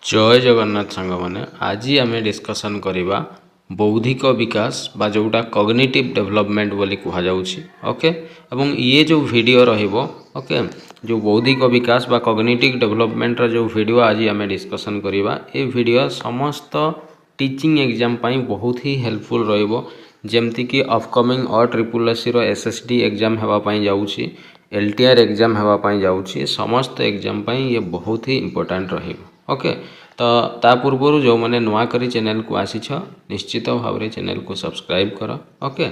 जय जगन्नाथ सांग मैंने आज आम डिस्कसन करवा बौद्धिक विकास बा जोटा कॉग्निटिव डेवलपमेंट बोली कहुच्छी ओके एवं ये जो वीडियो रहिबो ओके जो बौद्धिक विकास बा कॉग्निटिव डेवलपमेंट रो जो वीडियो आज आम डिस्कसन करवा ये वीडियो समस्त टीचिंग एग्जाम पाई बहुत ही हेल्पफुल रहिबो जेमती कि अपकमिंग और ट्रिपल एससी रो एसएसडी एग्जाम हेबा पाई जाउची एलटीआर एग्जाम हेबा पाई जाउची समस्त एग्जाम पाई ये बहुत ही इंपोर्टेंट रहिबो ओके तो ता पूर्व जो मैंने नुआ करी चैनल को आसीछ निश्चित भाव में चैनल को सब्सक्राइब कर ओके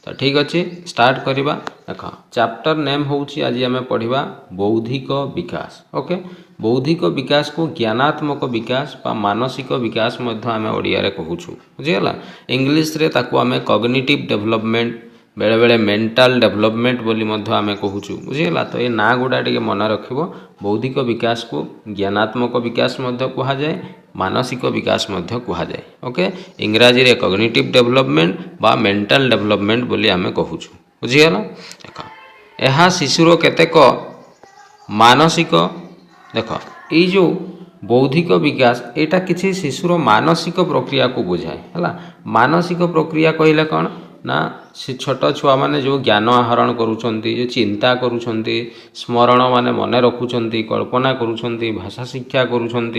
तो ठीक अच्छे स्टार्ट करवा देख चैप्टर नेम होउची आज आम पढ़ा बौद्धिक विकास ओके बौद्धिक विकास को ज्ञानात्मक विकास बा मानसिक विकास आम ओडिया कहूँ बुझीगला इंग्लीश रे ताकू आम कॉग्निटिव डेवलपमेंट बेले बेले मेंटल डेवलपमेंट बोली आम कहूँ बुझीगला तो ये ना गुड़ा टे मन रख बौद्धिक विकास को ज्ञानात्मक विकास कह जाए मानसिक विकास कहुए ओके इंग्राजी रे कॉग्निटिव डेवलपमेंट बा मेंटल डेवलपमेंट बोली आम कहूँ बुझीगला देख यह शिशुर केतेक मानसिक देख ये जो बौद्धिक विकास यहाँ किसी शिशुर मानसिक प्रक्रिया को बुझाए है मानसिक प्रक्रिया कहले कौन ना से छोट छुआ मैंने जो ज्ञान आहरण करुँच जो चिंता करुँच स्मरण माने मन रखुंट कल्पना करुँच भाषा शिक्षा करुँच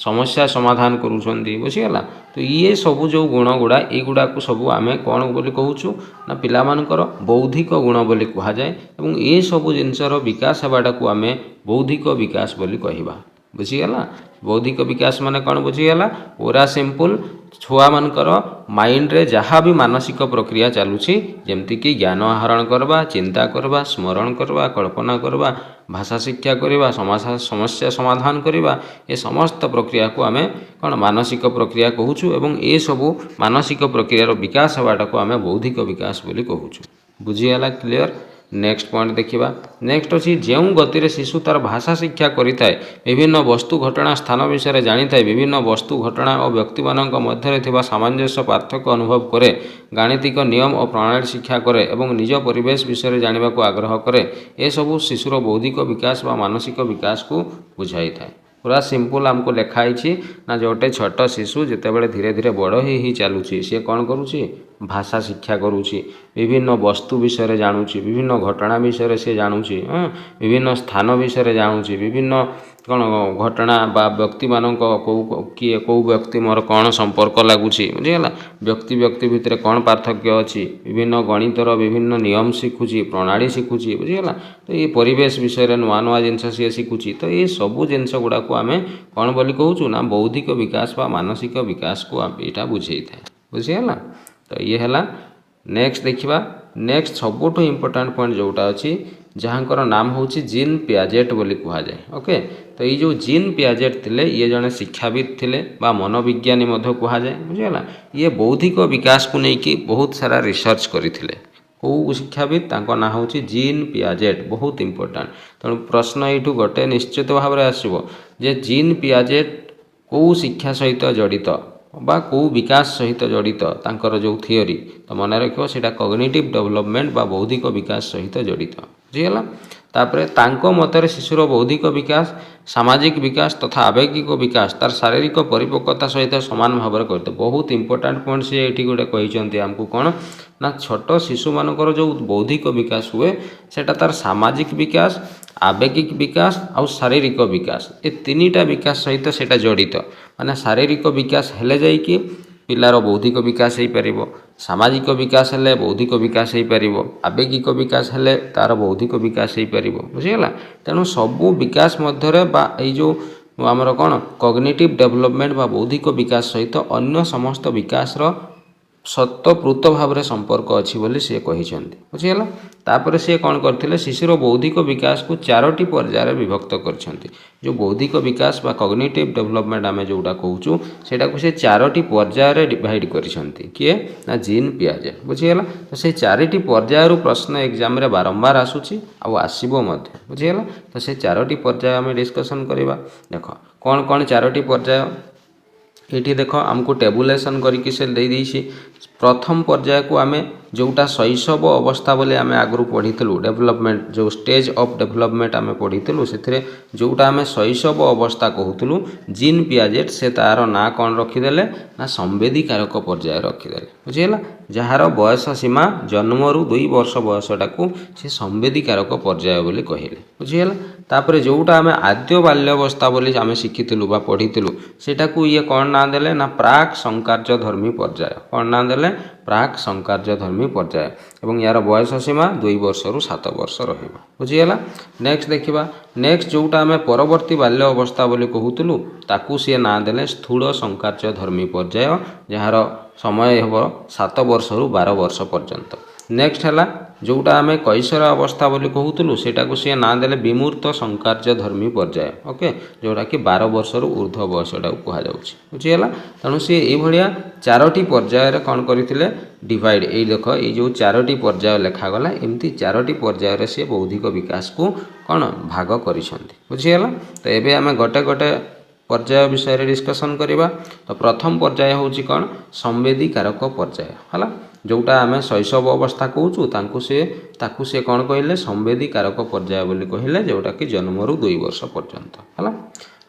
समस्या समाधान करुँच बुझीगला तो ये सब जो गुण गुड़ा युड़ा को सब आम कौन बोली कहूँ ना पिलामानकर बौद्धिक गुण बोली कहुए और ये सब जिनसर विकास होवाटा को आम बौद्धिक विकास बोली कहवा बुझीगला बौद्धिक विकास माने कौन बुझीगला पूरा सिंपल छुआ मानकर माइंड रे जहाँ भी मानसिक प्रक्रिया चलुची जेमती कि ज्ञान आहरण करवा चिंता करवा स्मरण करवा कल्पना करवा भाषा शिक्षा करवा समस्या समाधान करवा ये समस्त प्रक्रिया को आम कौन मानसिक प्रक्रिया कहूँ एवं ये सबू मानसिक प्रक्रियार विकास होवाटा को आम बौद्धिक विकास बोली कहूँ बुझीगला क्लियर नेक्स्ट पॉइंट देखिबा नेक्स्ट अच्छी जो गति रे शिशु तार भाषा शिक्षा करिथाय विभिन्न वस्तु घटना स्थान विषय जानी थाए विभिन्न वस्तु घटना और व्यक्ति मानक मध्य थिबा सामंजस्य पार्थक्य अनुभव करे गाणितिक नियम और प्रणाली शिक्षा करे एवं निज परिवेश विषय जानवा को आग्रह करे ये सब शिशुर बौद्धिक विकास व मानसिक विकास को बुझाई थाए पूरा सिंपल आमको लिखाई ना जोटे छोट शिशु जितेबाला धीरे धीरे बड़ ही चलुची सी कौन करुँची भाषा शिक्षा करुँची विभिन्न वस्तु विषय जानुची विभिन्न घटना विषय से जानुची विभिन्न स्थान विषय जानुची विभिन्न कौन घटना बा व्यक्ति मानक किए कौ व्यक्ति मोर कौन संपर्क लगुच बुझीगला व्यक्ति व्यक्ति भितर कौन पार्थक्य अच्छी विभिन्न गणितर विभिन्न नियम शिखुची प्रणाली शिखुची बुझीगला तो ये परिवेश विषय नुआ नुआ जिनस सी शिखुची तो ये सबू जिनस गुड़ा को आम कौन बोली कहूँ ना बौद्धिक विकास बा मानसिक विकास को यहाँ बुझे था बुझीगला तो ये है नेक्स्ट देखा नेक्स्ट सबुठ इम्पोर्टाट पॉइंट जोटा अच्छी जहाँकर नाम हूँ जीन पियाजेट बोली कहुए ओके तो ये जो जीन पियाजेट थिले ये जड़े शिक्षाविद थिले बा मनोविज्ञानी कहुए बुझीगला ये बौद्धिक विकास को लेकिन बहुत सारा रिसर्च करते कौ शिक्षाविद ना हूँ जीन पियाजेट बहुत इंपोर्टेंट तेणु प्रश्न यू गोटे निश्चित भाव में आसो जे जीन पियाजेट कौ शिक्षा सहित जड़ित बा कौ विकास सहित जड़ित तांकर जो थियोरी तो मन रखियो सेटा कॉग्निटिव डेवलपमेंट बा बौद्धिक विकास सहित जड़ित बुझीगला तापरे तांको मतरे शिशुर बौद्धिक विकास सामाजिक विकास तथा आवेगिक विकास तार शारीरिक परिपक्वता सहित सामान भाव में करते बहुत इंपोर्टेंट पॉइंट सी ये गोटे कही आमको कौन ना छोट शिशु मानकर जो बौद्धिक विकास हुए सेटा तार सामाजिक विकास आवेगिक विकास और शारीरिक विकास ये तीनटा विकास सहित सेटा जड़ित माने शारीरिक विकास हेले जाई कि पिलार बौद्धिक विकास हो पार सामाजिक विकास हेले बौद्धिक विकास हो पार आवेगिक विकास हेले तार बौद्धिक विकास हो पार बुझीगला तेणु सबू विकास मध्य बा जो आमर कौन कॉग्निटिव डेवलपमेंट बा बौद्धिक विकास सहित अन्य समस्त विकास सतपूत भाव में संपर्क अच्छी बोली सी कही बुझीगला तापर सी कौन करते शिशुर बौद्धिक विकास को 4टी पर्यायर विभक्त कर जो बौद्धिक विकास बा कॉग्निटिव डेवलपमेंट आम जोटा कहूँ सेटा को से 4टी पर्यायर डिवाइड करछंती किए ना जीन पियाजेट बुझीगला तो से 4टी पर्यायर प्रश्न एग्जाम रे बारंबार आसूची आसबो मध्य बुझीगला तो से 4टी पर्याय आम डिस्कसन करवा देख कौन कौन 4टी पर्याय ये देख आमको टेबुलेसन करके से दे प्रथम पर्याय को आमे जोटा शैशव अवस्था बोले आमे आगु पढ़ीलु डेवलपमेंट जो स्टेज ऑफ डेवलपमेंट आमे पढ़ीलु से जोटा आमे शैशव अवस्था कहूलु जीन पियाजेट से तार ना कौन रखीदे ना संवेदीकारक पर्याय रखीदे बुझीगला जार बयस सीमा जन्मरू 2 वर्ष बयसटा को सी संवेदीकारक पर्याय बोली कहले बुझीगला तापर जोटा आमे आद्य बाल्यावस्था बोली आमे शिखिलु बा पढ़ीलु सेटा को ये कौन ना देले ना प्राक संकार्य धर्मी पर्याय कौन ना देले प्राक संकार्य धर्मी पर्याय एवं यार बयस सीमा 2 वर्ष रु 7 वर्ष रहिबो बुझीगला नेक्स्ट देखिबा नेक्स्ट जोटा आमे परवर्ती बाल्य अवस्था बोली कहूतलु ताकू सी ना देले स्थूल संकार्य धर्मी पर्याय जार समय हेबो 7 वर्ष रु 12 वर्ष पर्यंत नेक्स्ट है जोटा आमे कैशोर अवस्था बोली कहूतलु सेटा को सी ना देले विमूर्त संकार्य धर्मी पर्याय ओके जोटा कि 12 वर्ष रु ऊर्ध्व बयसटा कहा जाउछि बुझीगला तेणु सी ए भलिया 4टी पर्याय रे कोन करिथिले डिवाइड ए देख ए जो 4टी पर्याय लेखा गला एमती 4टी पर्याय रे सी बौद्धिक विकास को कोन भाग करिसंती बुझीगला तो एबे आमे गोटे गोटे पर्याय विषय डिस्कसन करिबा तो प्रथम पर्याय होउछि कोन संवेदीकारक पर्याय हला जोटा आमे शैशव अवस्था कहूँ ताकू से कौन कहले संवेदीकारक पर्याय बोली कहले जोटा कि जन्मरू 2 वर्ष पर्यंत है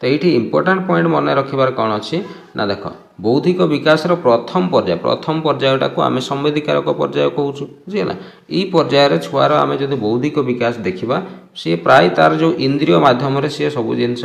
तो ये इंपोर्टेंट पॉइंट मन रखिबार कौन अच्छी ना देख बौद्धिक विकास प्रथम पर्यायटा को आमे संवेदीकारक पर्याय कहूँ बुझीगला ई पर्यायर छुआर आमे जदि बौद्धिक विकास देखिबा सी प्राय तार जो इंद्रिय माध्यम सी सब जिनस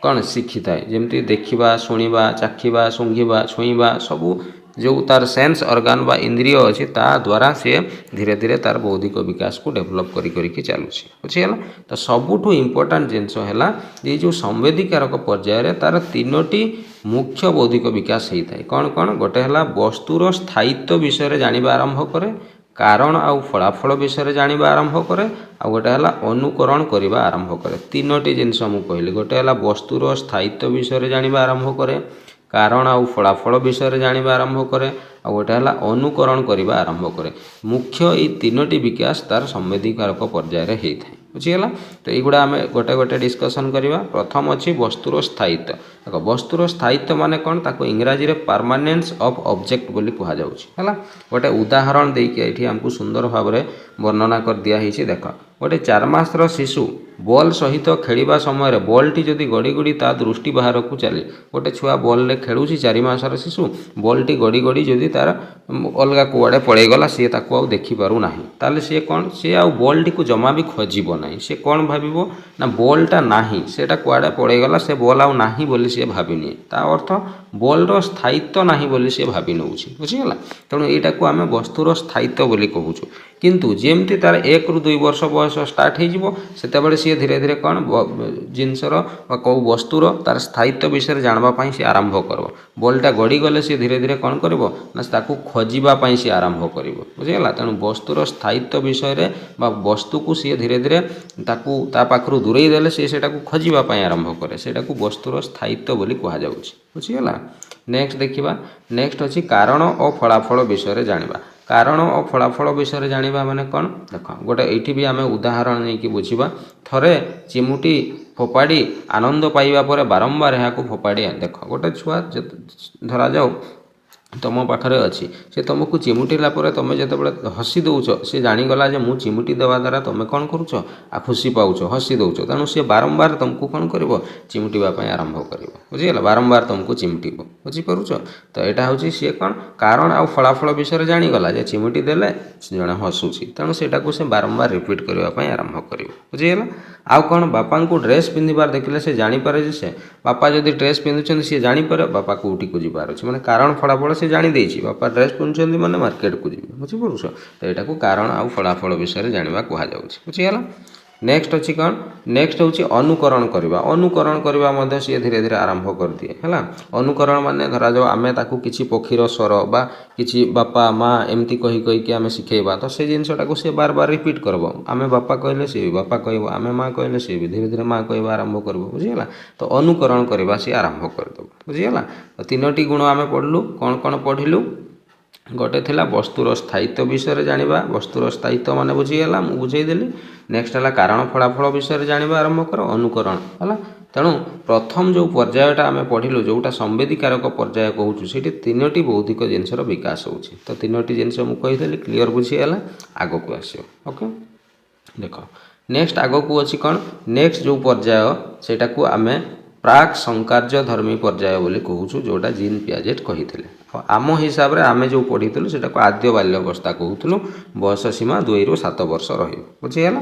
कौन शिखी थाए जमती देखा शुणा चाखा सूंघा छुईबा सबू जो तार सेंस ऑर्गन बा इंद्रिय अच्छी ता द्वारा से धीरे धीरे तार बौद्धिक विकास को डेवलप करी चलुची बुझीगला तो सबुठू इम्पोर्टेंट जिनस है ये जो संवेदीकारक पर्याय तार 3टी मुख्य बौद्धिक विकास होता है कौन कौन गोटे है वस्तुर स्थायित्व विषय जानिबा आरंभ करे कारण आउ फलाफल विषय जानिबा आरंभ करे आ गोटे है अनुकरण करने आरंभ करे 3टी जिनस मुझे कहली गोटे है वस्तुर स्थायित्व विषय जानिबा आरंभ करे कारण आउ फलाफल विषय जानिबा आरंभ करे आ गोटे है अनुकरण करने आरंभ करे मुख्य ये 3टी विकास तार संवेदीकारक पर्याय रे होता है बुझीगला तो युवा आम गोटे गोटे डिस्कसन करवा प्रथम अच्छी वस्तुर स्थायित्व देख वस्तुर स्थायित्व माने कौन ताको इंग्राजी रे परमानेंस ऑफ ऑब्जेक्ट बोली कहा जाउछि हला गोटे उदाहरण देके एठी हमकु सुंदर भाव में वर्णना कर दिया हिछि देख गोटे 4 मासर शिशु बॉल सहित खेलिबा समय बॉल टी जदि गड़ी गड़ी ता दृष्टि बाहर को चले गोटे छुआ बॉल रे खेलुछि 4 मासर शिशु बॉल टी गड़ी गड़ी जदि तार अलगा कुआड़े पड़े गला सी ताको आ देखि पारु नाही ताले सी कौन सी आ बॉल टी को जमा भी खोजिबो नाही सी कौन भाबिबो ना बॉलटा नाही सेटा कुआड़े पड़े गला से बॉल आ नाही बोली सी भाबिनी ता अर्थ बॉल रो स्थायित्व नाही बोली सी भाबि नउछि बुझिगला तेणु एटा को आमे वस्तुर स्थायित्व बोली कहूछु किंतु जेमती तार 1 रु 2 वर्ष बयस स्टार्ट हो सेतेबेले सी धीरे धीरे कौन जिनसर कौ वस्तुर तार स्थायित्व विषय जानवाई सी आरंभ कर बॉलटा गड़ी गले सी धीरे धीरे कौन कर खोजापी सी आरंभ कर बुझीगला तेणु वस्तुर स्थायित्व विषय वस्तु को सी धीरे धीरे पाखु दूरे देले सी खोजापी आरंभ करे से वस्तुर स्थायित्व बोली कह बुझीगला नेक्स्ट देखा नेक्स्ट अच्छी कारण और फलाफल विषय जाना कारण और फलाफल विषय जाना माने कौन देख गोटे ये भी आम उदाहरण नहीं कि बुझा थरे चिमुटी फोपाड़ी आनंद पाइबा पर बारंबार यहाँ फोपाड़ी देख गोटे छुआ धरा जाओ तुम पाखे अच्छी से तुमको चिमुटिला तुम जो हसी दौच सी जाणीगला मु चिमुटी देवा द्वारा तुम कौन करुच आ खुशी पाच हसी दौच तेणु सी बारंबार तुमको कौन कर चिमुटापी आरंभ कर बुझीगला बारंबार तुमको चिमुटिब बुझीपारुच तो यहाँ हूँ सी कौन कारण आउ फलाफल विषय जाणीगला जे चिमुटी देले जड़े हसुची तेणु से बारंबार रिपीट करने आरंभ कर बुझीगला आउ कौन बापा को ड्रेस पिंधार देखले से जानीपे से बापा जदि ड्रेस पिंधुं सी जानीपे बापा कौटी को जीवार अच्छे मैंने कारण फलाफल से जानी देछि बापा ड्रेस पिंधुं मैंने मार्केट को जी बुझीपारुछ तो यहाँ को कारण आउ फलाफल विषय जानवा कहुच्छे बुझीगला नेक्स्ट अच्छी कौन नेक्स्ट हूँ अनुकरण करवा सी धीरे धीरे आरंभ कर दिए है अनुकरण माने धरा जाओ आम ताकू किसी पक्षीर स्वर बा किसी बापा माँ एमती कही कहीकि आम शिखेबा तो से जिनटा को सी बार बार रिपीट करब आम बापा कहले सी बापा कह आम माँ कहले सी भी धीरे धीरे माँ कह आरंभ कर बुझीगला तो अनुकरण करवा सी आरंभ करदेव बुझीगला तो 3टी गुण आम पढ़लु कौन कौन पढ़लु गोटे थिला वस्तुर स्थायित्व विषय जाना वस्तुर स्थायित्व माने बुझीगला मुझेदेली नेक्स्ट है कारण फलाफल विषय जाना आरंभ कर अनुकरण है तेणु प्रथम जो पर्यायटा आम पढ़िलु जोटा संवेदीकारक पर्याय कहूँ से तीनोटी बौद्धिक जिनसर विकास हो तो तीनोटी जिनस मुझे क्लीयर बुझीगला आग को आसो ओके देख नेक्स्ट आग को अच्छी कौन नेक्स्ट जो पर्याय सेटा को आम प्राक संकार्य धर्मी पर्याय बोली कहूँ जोटा जीन पियाजेट कही आम हिसाब से आम जो पढ़ी से आद्य बाल्यवस्था कहूँ बयस सीमा 2 ରୁ 7 वर्ष रुझीगला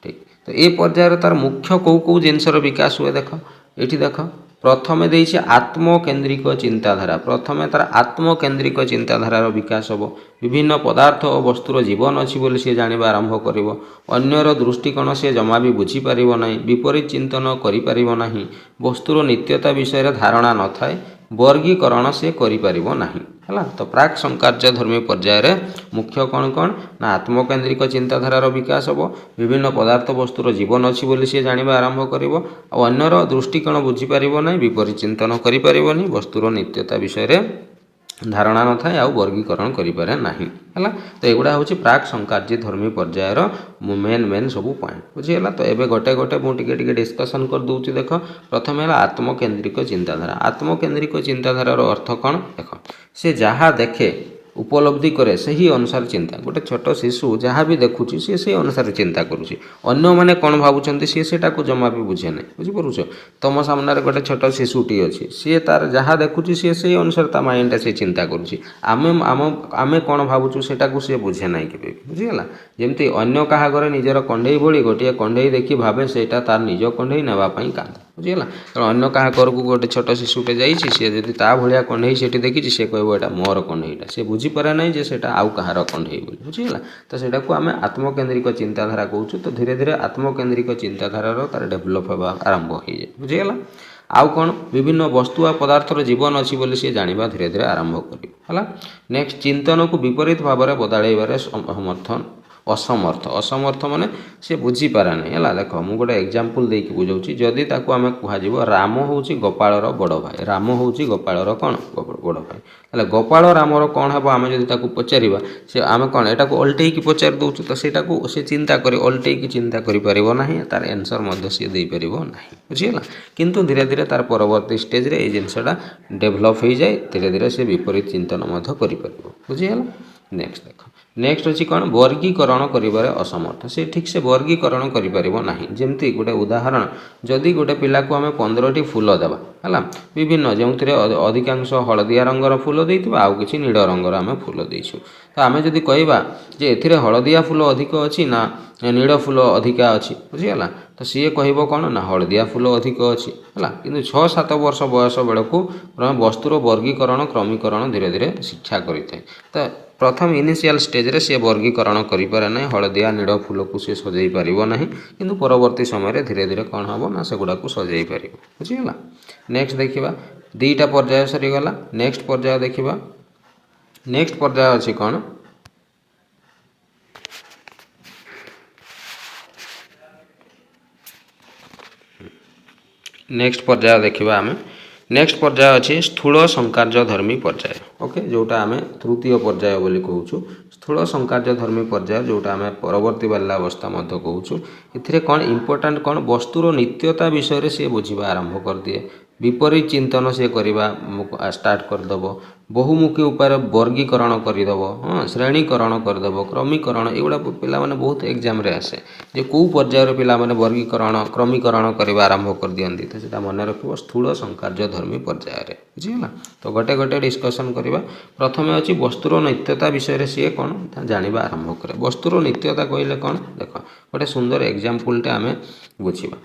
ठीक तो ये पर्यायर तार मुख्य कौ कौ जिनसर विकास हुए देख ये देख प्रथमे देइछि आत्मकेन्द्रिक चिंताधारा प्रथमे तार आत्मकेन्द्रिक चिंताधारार विकास हम विभिन्न पदार्थ और वस्तुर जीवन अच्छी बोली सी जानिबा आरंभ करिवो अन्यर दृष्टिकोण से जमा भी बुझी पारिबो नाही विपरीत चिंतन करि पारिबो नाही वस्तुर नित्यता विषय धारणा न थाए वर्गीकरण से करि पारिबो नाही है तो प्राक संकार्य धर्मी पर्यायर मुख्य कौन कौन ना आत्मकेन्द्रिक चिंताधारार विकास हम विभिन्न पदार्थ वस्तुर जीवन अच्छी बोली सी जानिबा आरंभ करिवो और अन्यर दृष्टिकोण बुझी पारिबो नाही विपरीत चिंतन करि पारिबोनी वस्तुर नित्यता विषय धारणा न थाए आउ वर्गीकरण करिपारे नाही है तो एगुड़ा हूँ प्राक संकार्य धर्मी पर्यायर मेन सब पॉइंट बुझीगला तो एबे गोटे गोटे मुझे डिस्कसन कर दूची देख प्रथम है आत्मकेन्द्रिक चिंताधारा आत्मकेन्द्रिक चिंताधारार अर्थ कौन देख से जहाँ देखे उपलब्धि करे से ही अनुसार चिंता गोटे छोट शिशु जहाँ भी देखुची सी से अनुसार चिंता करुँची अन्य मैंने कौन भावुं सी सेटा को जमा भी बुझे ना बुझीपारुछ तुम सामने गोटे छोट शिशुटी अच्छी सी तार जहाँ देखुची सी से अनुसार ता माइंड से चिंता करुँची आमे कौन भावुँ सेटा को सी बुझे ना के बुझीगला जमती अन्य क्या घरे निजर कंडे भली गोटे कंडे देखी भावे सेटा तार निज कंडे नापी कांद बुझीगला तेणु अन्य क्या घर को गोटे छोट शिशुटे जाइए सी जब ता भाया कंडे से देखी सी कह एटा मोर कंडेटा सी बुझीपारे ना जे सेटा आउ कहार कंडे बोली बुझीगला तो सेटा को आम आत्मकेन्द्रिक चिंताधारा कहूँ तो धीरे धीरे आत्मकेन्द्रिक चिंताधारार तार डेभलप होगा आरंभ हो जाए बुझीगला आउ कौन विभिन्न वस्तु आ पदार्थर जीवन अच्छी बोली सी जानिबा धीरे धीरे आरंभ कर नेक्स्ट चिंतन को विपरीत भाव में बदलैबार समर्थन असमर्थ माने से बुझी पारा नहीं है देख मुझे गोटे एग्जांपल देकी बुझाऊँ जदि ताकू आम कह राम हूँ गोपालर बड़ भाई राम हूँ गोपालर कौन बड़ भाई हेल्ले गोपाल रामर कौन हम आम जब पचार से आम कौन एटा को ओल्टेकी पचार दौचु तो सेटा को सी चिंता कर ओल्टेकी चिंता करें तार आंसर सी दे पार ना बुझीगला किंतु धीरे धीरे तार परवर्ती स्टेज रे जिनसटा डेभलप हो जाए धीरे धीरे से विपरीत चिंतन कर बुझीगला नेक्स्ट देख नेक्स्ट अच्छी कौन वर्गीकरण करिबारे असमर्थ से ठीक से वर्गीकरण करिपारिबो नाही जेमती गोटे उदाहरण जदि गोटे पिला को आम 15टी फूल देवा है विभिन्न जो अधिकांश हलदिया रंगर फूल देइथिबा आउ किछि नील रंगर आम फूल देइछु तो आम जदि कहबा जे एथिरे हलदिया फूल अधिक अच्छी ना नील फूल अधिका अच्छी बुझीगला तो सी कह कौन ना हलदिया फूल अधिक अच्छी है कि 6-7 वर्ष बयस बेलू वस्तुर वर्गीकरण क्रमीकरण धीरे धीरे शिक्षा करें तो प्रथम इनिशियल स्टेज रे सी वर्गीकरण करें ना हलदिया नील फूल को सी सजै पार ना कि परवर्ती समय धीरे धीरे कौन हम ना से गुड़ा को सजै पार बुझीगला नेक्स्ट देखा 2टा पर्याय सरीगला नेक्स्ट पर्याय देखा नेक्स्ट पर्याय अच्छी कौन नेक्स्ट पर्याय देखा आम नेक्स्ट पर्याय अच्छी स्थूल संकार्य धर्मी पर्याय ओके जोटा आम तृतीय पर्याय बोली कहूँ स्थूल संकार्य धर्मी पर्याय जोटा आम परवर्ती बाल्यावस्था कहूँ ए कौन इम्पोर्टाट कौन वस्तुर नित्यता विषय से बुझा आरंभ कर दिए विपरीत चिंतन से करवा स्टार्ट करदेव बहुमुखी उपाय वर्गीकरण करदेव हाँ श्रेणीकरण करदेव क्रमीकरण एगुड़ा पिला माने बहुत एग्जाम रे आसे जे कौ पर्यायर पिला माने वर्गीकरण क्रमीकरण करवा आरंभ कर दियंती तो सेटा मन रखिबो स्थूल संकार्य धर्मी पर्यायर बुझीगला तो गोटे गोटे डिस्कसन करवा प्रथमे अच्छी वस्तुर नित्यता विषय सी कौन जानिबा आरंभ करे वस्तुर नित्यता कहले कौन देख गोटे सुंदर एग्जाम्पलटे आम बुझा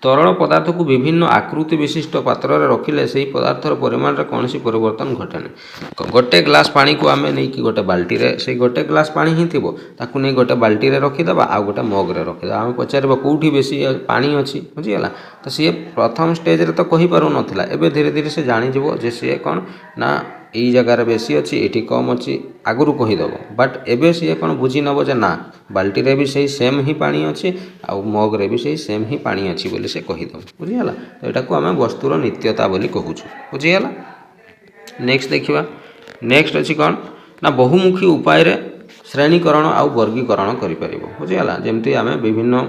तरल पदार्थ को विभिन्न आकृति विशिष्ट पात्र में रखिले से पदार्थर परिमाण में कौन परिवर्तन घटे ना गोटे ग्लास पानी को आम नहीं कि गोटे बाल्टी से गोटे ग्लास पानी ही थी ताकू नहीं गोटे बाल्टी रखीदा आउ गोटे मग्रे रखीदा आम पचार कौटी बेसी पानी अच्छी बुझीगला तो सी प्रथम स्टेज रे तो कही पार नाला एवं धीरे धीरे से जानीज जे सी कौन ना यही जगार बेसी अच्छी ये कम अच्छी आगुरी कहीदेव बट एबे सी कौन बुझी नब जे ना बाल्टी रे भी सही सेम ही पानी अच्छी आउ मग्रे भी सही सेम ही पानी अच्छी बोली से कहीदेव बुझीगला तो यहाँ को आम वस्तुर नित्यता बोली कहूँ बुझीगला नेक्स्ट देखा नेक्स्ट अच्छी कौन ना बहुमुखी उपाय श्रेणीकरण आउ वर्गीकरण करें बुझीगला जमती आम विभिन्न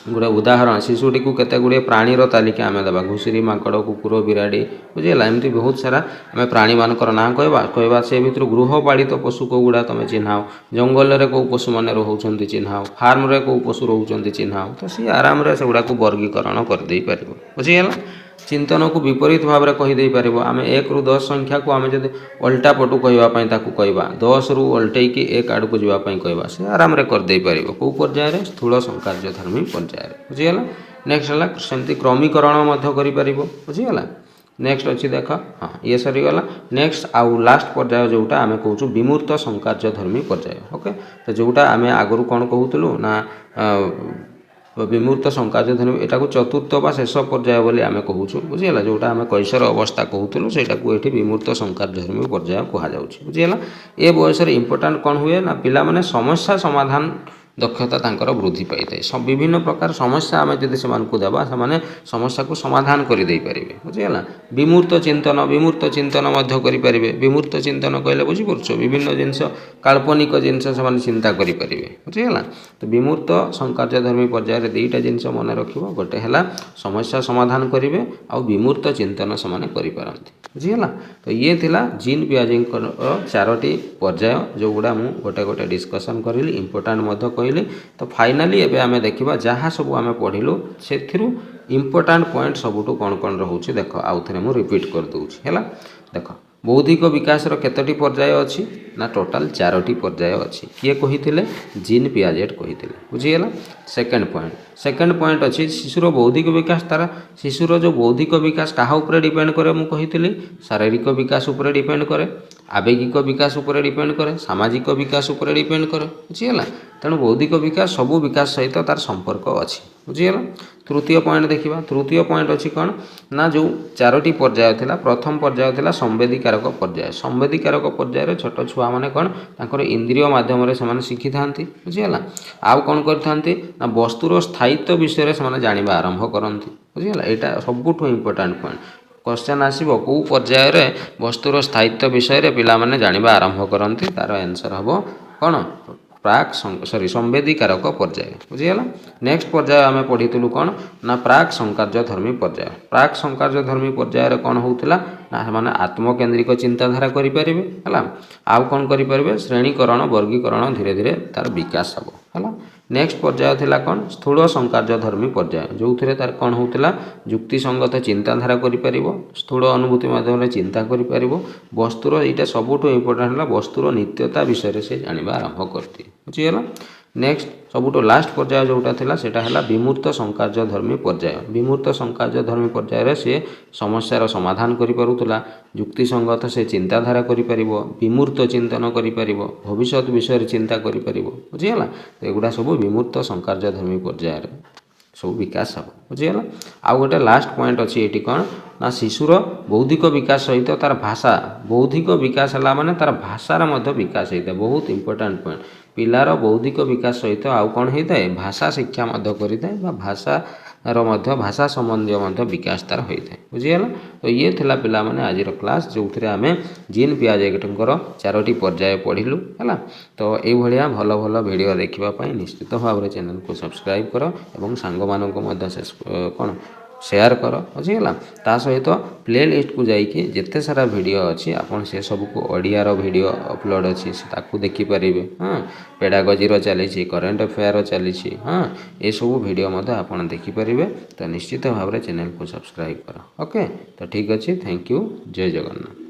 गोटे उदाहरण शिशुटी को केते गुड़े प्राणीर तालिका आम देवा घुषुरी माकड़ कुकुर बिराड़ी बुझीगला एमती बहुत सारा आम प्राणी मानकर ना कहवा से भितर गृहपालित पशु कौगुड़ा तुम चिन्हाओ जंगल में कौ पशु मैंने रोचे चिन्हाओ फार्म रे कौ पशु रोचे चिन्हाओ तो सी आराम से गुड़ा वर्गीकरण करदे पार बुझीगला चिंतन को विपरीत भाव में कहीदे पार आम 1 ରୁ 10 संख्या को आम जब उल्टा पटु कहवाई कहवा 10 ରୁ उल्टैकी 1 आड़ को जावाई कहवा से आराम से करदे पार कौ पर्यायर स्थूल संकार्यधर्मी पर्यायर बुझीगला नेक्स्ट है सेमती क्रमीकरण कर बुझीगला नेक्स्ट अच्छी देख हाँ ये सरीगला नेक्स्ट आउ लास्ट पर्याय जोटा आम कहूँ विमूर्त संकार्यधर्मी पर्याय ओके तो जोटा आम आगु कौन कहूँ ना विमूर्त संकार्यधर्मी यहाँ को चतुर्थ बा शेष पर्याय बोली आम कहूँ बुझीगला जोटा आम कैशोर अवस्था कहूँ से ये विमूर्त संकार्यधर्मी पर्याय कहुच्छे बुझीगला ए बयस इंपोर्टाट कौन हुए ना पिला माने समस्या समाधान दक्षता तांकर वृद्धि पाई थाए विभिन्न प्रकार समस्या आम जब से देवा से समस्या को समाधान करदे पारे बुझीगला विमूर्त चिंतन करें विमूर्त चिंतन कहले बुझीपुर विभिन्न जिनस काल्पनिक जिनस से चिंता करें बुझीगला तो विमूर्त संकार्यधर्मी पर्यायर 2टा जिनस मन रख गोटे है समस्या समाधान करेंगे आउ विमूर्त चिंतन से करें बुझीगला तो ये थिला जीन पियाजी 4टी पर्याय जो गुड़ा मुझे गोटे गोटे डिस्कसन करी इंपोर्टाट कहली तो फाइनाली एबे आमे देखिबा जहाँ सब आमे पढ़िलु से इंपोर्टाट पॉइंट सबुठु कौन कौन रोचे देख आउ थे मुझे रिपीट कर दूची है देख बौद्धिक विकास केतोटी पर्याय अच्छी ना टोटाल 4टी पर्याय अच्छी किए कही जीन पियाजेट कही बुझीगला सेकेंड पॉइंट अच्छी शिशुर बौद्धिक विकास तार शिशुर जो बौद्धिक विकास क्या उपरे डिपेंड करे मुझे कही शारीरिक विकास उपरे डिपेंड करे आवेगिक विकास उपरे डिपेंड करे सामाजिक विकास उपरे डिपेंड करे बुझीगला तेणु बौद्धिक विकास सबू विकास सहित तार संपर्क अच्छी बुझीगला तृतीय पॉइंट देखा तृतीय पॉइंट अच्छी कौन ना जो 4टी पर्याय थिला प्रथम पर्याय थिला संवेदीकारक पर्याय छोट छुआ मैंने कौन तांकर इंद्रिय माध्यम से शिखी था बुझीगला आउ कौन करते ना वस्तुर स्थायित्व विषय से जाना आरंभ करती बुझीगला यहाँ सबुठ इंपोर्टाट पॉइंट क्वेश्चन आसो कौ पर्यायर वस्तुर स्थायित्व विषय पिला माने जानिबा आरंभ करती तार आंसर हम कौन प्राक संवेदीकारक पर्याय बुझीगला नेक्स्ट पर्याय आम पढ़ीलु कौन ना प्राक संकार्यधर्मी पर्याय कौन होता ना माने आत्मकेन्द्रिक चिंताधारा करें है आउ कौन करें श्रेणीकरण वर्गीकरण धीरे धीरे तार विकास हम है नेक्स्ट पर्याय थिला कौन स्थूल संकार्यधर्मी पर्याय जो थे तार कौन होता युक्तिसंगत चिंताधारा करें स्थूल अनुभूति माध्यम चिंता करें वस्तुर यहाँ सबुठ इंपोर्टाट है वस्तुर नित्यता विषय से जाना आरंभ करती बुझीगला नेक्स्ट सबुठ लास्ट पर्याय जोटा थिला सेटा हला विमूर्त संकार्यधर्मी पर्याय पर्याय से समस्यार समाधान करि पारुतला युक्तिसंगत से चिंताधारा करि पारिबो विमूर्त चिंतन करि पारिबो भविष्यत विषय चिंता करि पारिबो बुझीगला एगुडा सब विमूर्त संकार्यधर्मी पर्याय सब विकास हम बुझीगला आउ गोटे लास्ट पॉइंट अच्छी ये कौन ना शिशुर बौद्धिक विकास सहित तार भाषा बौद्धिक विकास है माने तार भाषार विकास होता है बहुत इंपोर्टाट पॉइंट पिलार बौद्धिक विकास सहित आउ कौन होता है भाषा शिक्षा भाषा संबंधी विकास तार होता है बुझीगला तो ये थिला पिला माने आज क्लास जो थे आम जीन पियाजेटर 4टी पर्याय पढ़िलु है तो ये भल भल वीडियो देखापी निश्चित भाव में चैनल को सब्सक्राइब कर और सांग मानक कौन शेयर कर बुझीगला ता सहित प्ले लिस्ट को जाइए जिते सारा वीडियो अच्छी आपन से सब को ओडियार वीडियो अपलोड अच्छी ताकू देखिपारे हाँ पेडागोजी चली करेन्ट अफेयर चली हाँ ये सब वीडियो आपन देखिपारे तो निश्चित भाव में चैनल को सब्सक्राइब कर ओके तो ठीक अच्छे थैंक यू जय जगन्नाथ।